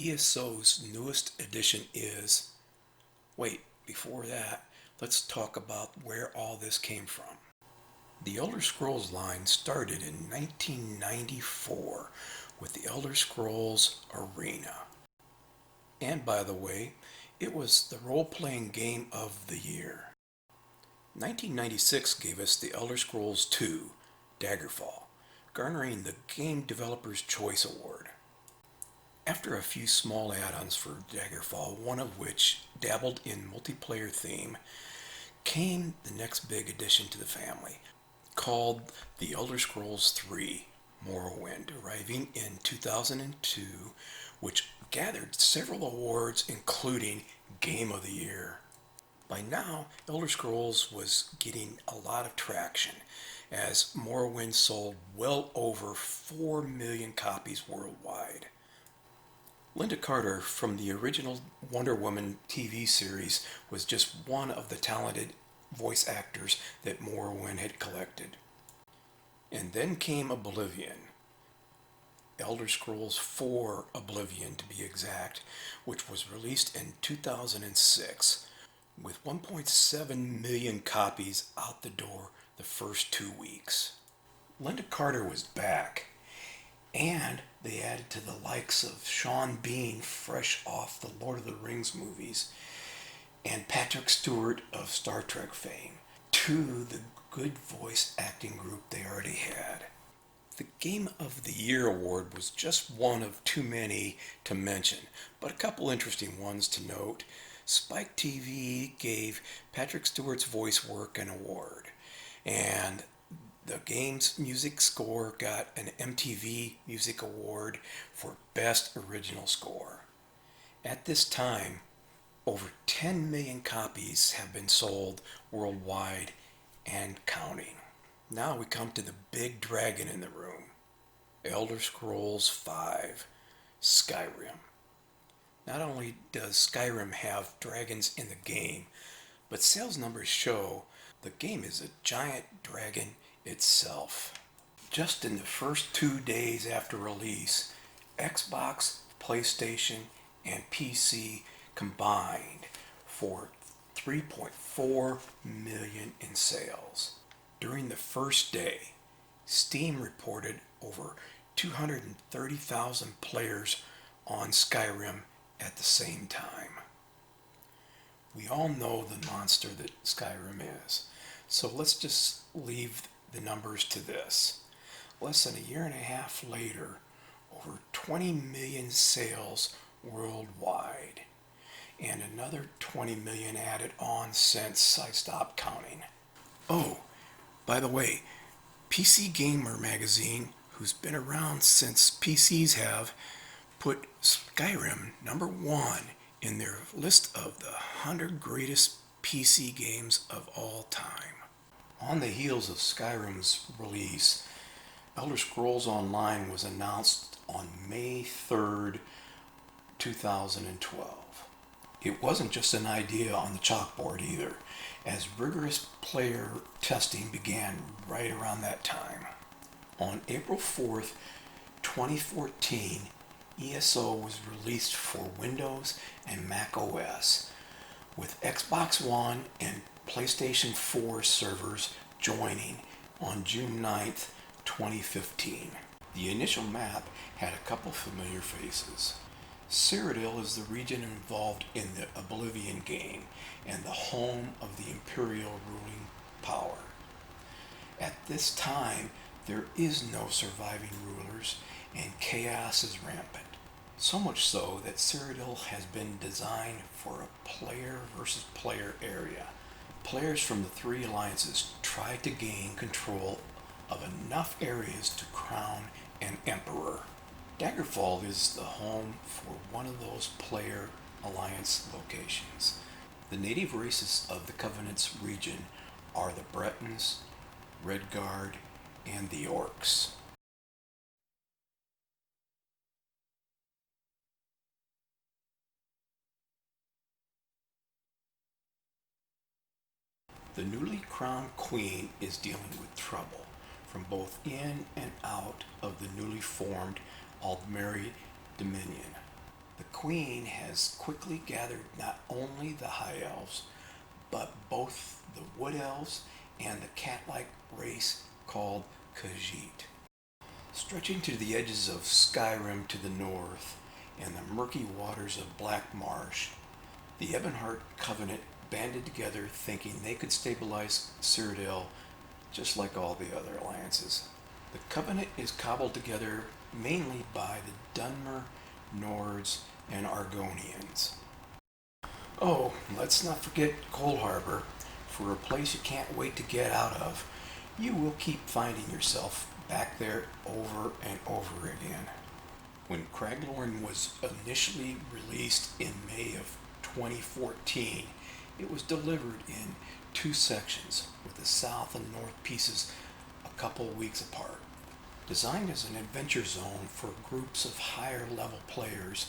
ESO's newest edition is... Wait, before that, let's talk about where all this came from. The Elder Scrolls line started in 1994 with the Elder Scrolls Arena. And by the way, it was the role-playing game of the year. 1996 gave us the Elder Scrolls II, Daggerfall, garnering the Game Developer's Choice Award. After a few small add-ons for Daggerfall, one of which dabbled in multiplayer theme, came the next big addition to the family, called The Elder Scrolls III: Morrowind, arriving in 2002, which gathered several awards including Game of the Year. By now, Elder Scrolls was getting a lot of traction, as Morrowind sold well over 4 million copies worldwide. Linda Carter from the original Wonder Woman TV series was just one of the talented voice actors that Morrowind had collected. And then came Oblivion, Elder Scrolls IV Oblivion to be exact, which was released in 2006, with 1.7 million copies out the door the first 2 weeks. Linda Carter was back, and they added to the likes of Sean Bean, fresh off the Lord of the Rings movies, and Patrick Stewart of Star Trek fame, to the good voice acting group they already had. The Game of the Year award was just one of too many to mention, but a couple interesting ones to note. Spike TV gave Patrick Stewart's voice work an award, and the game's music score got an MTV Music Award for Best Original Score. At this time, over 10 million copies have been sold worldwide and counting. Now we come to the big dragon in the room, Elder Scrolls V: Skyrim. Not only does Skyrim have dragons in the game, but sales numbers show the game is a giant dragon itself. Just in the first 2 days after release, Xbox, PlayStation, and PC combined for 3.4 million in sales. During the first day, Steam reported over 230,000 players on Skyrim at the same time. We all know the monster that Skyrim is, so let's just leave the numbers to this. Less than a year and a half later, over 20 million sales worldwide, and another 20 million added on since I stopped counting. Oh, by the way, PC Gamer magazine, who's been around since PCs have, put Skyrim #1 in their list of the 100 greatest PC games of all time. On the heels of Skyrim's release, Elder Scrolls Online was announced on May 3rd, 2012. It wasn't just an idea on the chalkboard either, as rigorous player testing began right around that time. On April 4th, 2014, ESO was released for Windows and Mac OS, with Xbox One and PlayStation 4 servers joining on June 9th, 2015. The initial map had a couple familiar faces. Cyrodiil is the region involved in the Oblivion game and the home of the Imperial ruling power. At this time, there is no surviving rulers and chaos is rampant. So much so that Cyrodiil has been designed for a player versus player area. Players from the three alliances try to gain control of enough areas to crown an emperor. Daggerfall is the home for one of those player alliance locations. The native races of the Covenant's region are the Bretons, Redguard, and the Orcs. The newly crowned queen is dealing with trouble from both in and out of the newly formed Aldmeri Dominion. The Queen has quickly gathered not only the High Elves, but both the Wood Elves and the cat-like race called Khajiit. Stretching to the edges of Skyrim to the north and the murky waters of Black Marsh, the Ebonheart Covenant banded together thinking they could stabilize Cyrodiil just like all the other alliances. The Covenant is cobbled together mainly by the Dunmer, Nords, and Argonians. Oh, let's not forget Cold Harbor. For a place you can't wait to get out of, you will keep finding yourself back there over and over again. When Craglorn was initially released in May of 2014, it was delivered in 2 sections with the south and north pieces a couple weeks apart. Designed as an adventure zone for groups of higher level players,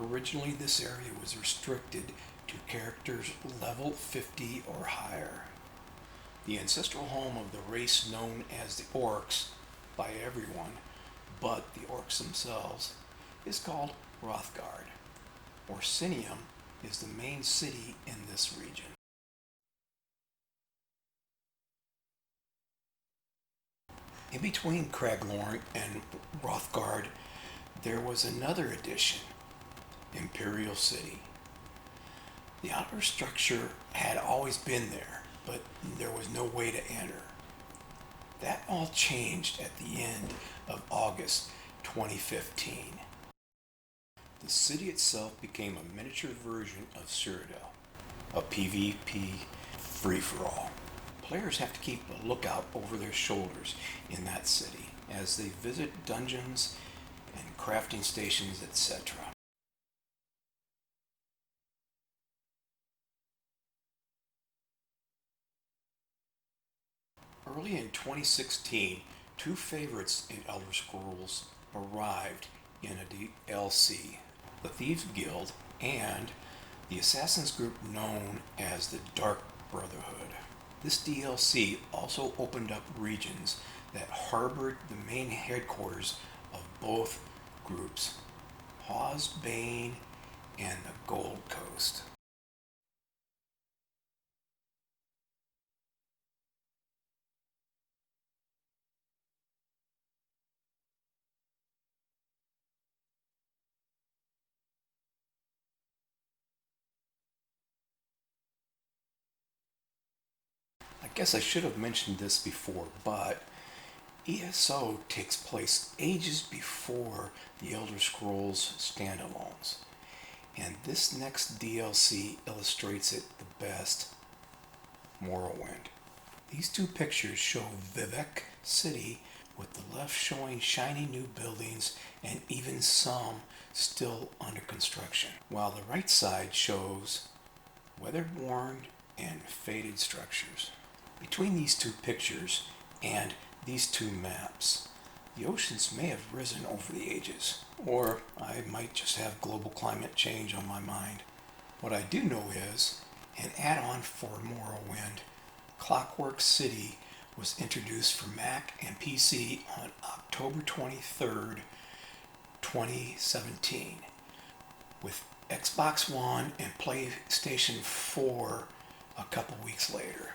originally this area was restricted to characters level 50 or higher. The ancestral home of the race known as the Orcs by everyone but the Orcs themselves is called Hrothgard. Orsinium is the main city in this region. In between Craglorn and Hrothgard, there was another addition, Imperial City. The outer structure had always been there, but there was no way to enter. That all changed at the end of August 2015. The city itself became a miniature version of Cyrodiil, a PvP free-for-all. Players have to keep a lookout over their shoulders in that city as they visit dungeons and crafting stations, etc. Early in 2016, 2 favorites in Elder Scrolls arrived in a DLC, the Thieves Guild and the Assassin's group known as the Dark Brotherhood. This DLC also opened up regions that harbored the main headquarters of both groups, Hawes Bane and the Gold Coast. I guess I should have mentioned this before, but ESO takes place ages before the Elder Scrolls standalones, and this next DLC illustrates it the best, Morrowind. These 2 pictures show Vivec City, with the left showing shiny new buildings and even some still under construction, while the right side shows weather-worn and faded structures. Between these 2 pictures and these 2 maps, the oceans may have risen over the ages, or I might just have global climate change on my mind. What I do know is, an add-on for Morrowind, Clockwork City was introduced for Mac and PC on October 23rd, 2017, with Xbox One and PlayStation 4 a couple weeks later.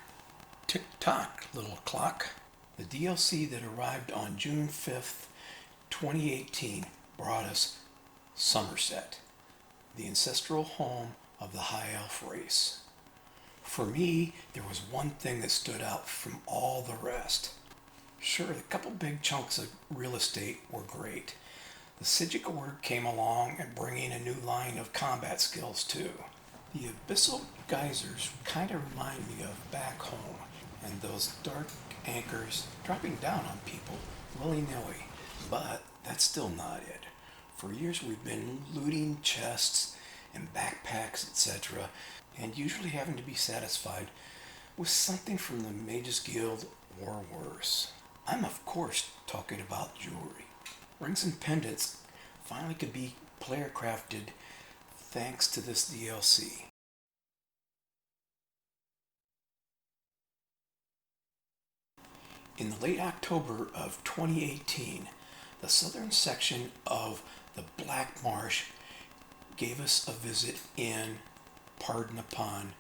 Tick-tock, little clock. The DLC that arrived on June 5th, 2018 brought us Somerset, the ancestral home of the High Elf race. For me, there was one thing that stood out from all the rest. Sure, a couple big chunks of real estate were great. The Psijic Order came along and bringing a new line of combat skills too. The abyssal geysers kind of remind me of back home, and those dark anchors dropping down on people willy-nilly. But that's still not it. For years we've been looting chests and backpacks, etc., and usually having to be satisfied with something from the Mages Guild or worse. I'm of course talking about jewelry. Rings and pendants finally could be player crafted thanks to this DLC. In the late October of 2018, the southern section of the Black Marsh gave us a visit in, pardon the pun,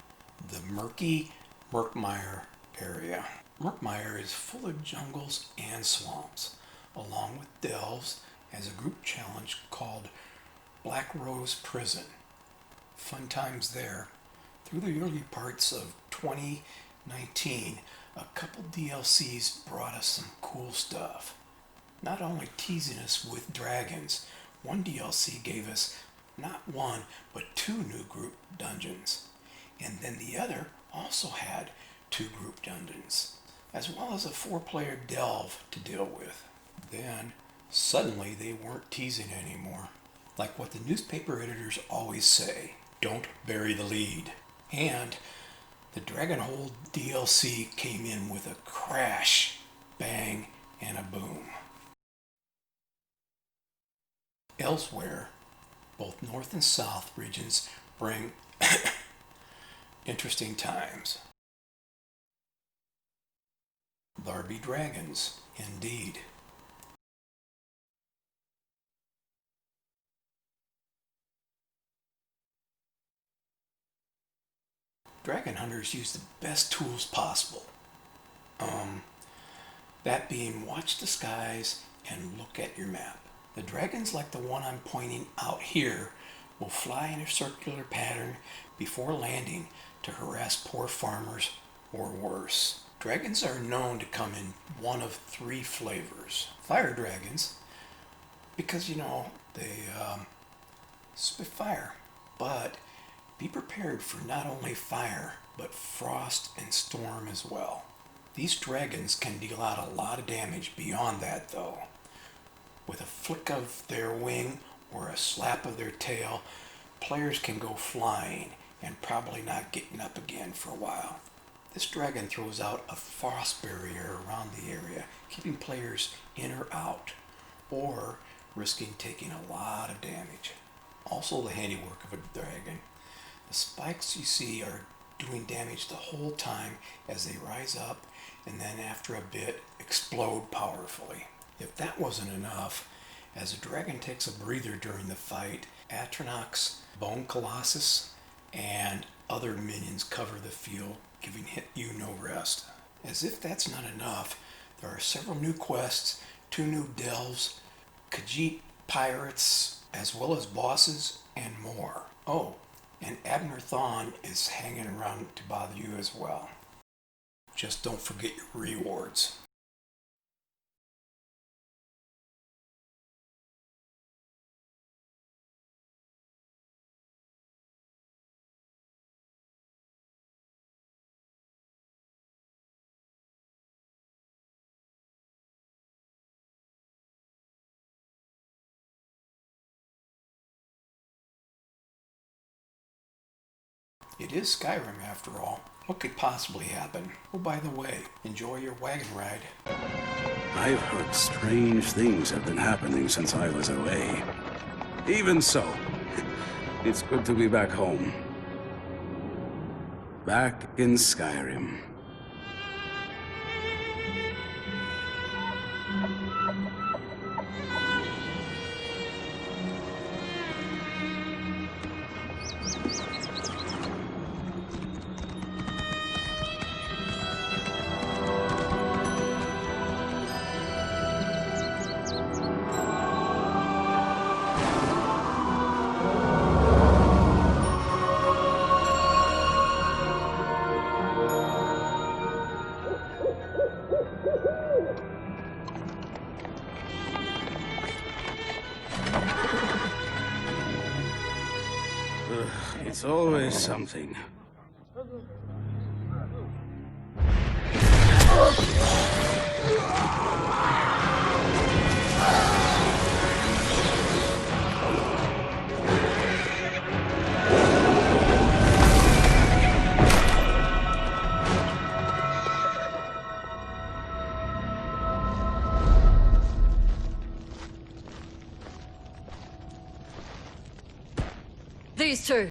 the murky Murkmire area. Murkmire is full of jungles and swamps, along with delves, as a group challenge called Black Rose Prison. Fun times there. Through the early parts of 2019, a couple DLCs brought us some cool stuff. Not only teasing us with dragons, one DLC gave us not one, but 2 new group dungeons. And then the other also had 2 group dungeons, as well as a 4-player delve to deal with. Then, suddenly they weren't teasing anymore. Like what the newspaper editors always say, don't bury the lead. And the Dragonhold DLC came in with a crash, bang, and a boom. Elsewhere, both North and South regions bring interesting times. There be dragons, indeed. Dragon hunters use the best tools possible. That being, watch the skies and look at your map. The dragons like the one I'm pointing out here will fly in a circular pattern before landing to harass poor farmers or worse. Dragons are known to come in one of 3 flavors. Fire dragons, because they spit fire. But be prepared for not only fire, but frost and storm as well. These dragons can deal out a lot of damage beyond that though. With a flick of their wing or a slap of their tail, players can go flying and probably not getting up again for a while. This dragon throws out a frost barrier around the area, keeping players in or out, or risking taking a lot of damage. Also the handiwork of a dragon. The spikes you see are doing damage the whole time as they rise up and then after a bit explode powerfully. If that wasn't enough, as the dragon takes a breather during the fight, Atronox, Bone Colossus, and other minions cover the field, giving you no rest. As if that's not enough, there are several new quests, 2 new delves, Khajiit pirates, as well as bosses, and more. Oh, and Abner Thawne is hanging around to bother you as well. Just don't forget your rewards. It is Skyrim after all. What could possibly happen? Oh, by the way, enjoy your wagon ride. I've heard strange things have been happening since I was away. Even so, it's good to be back home. Back in Skyrim. It's always something. These 2.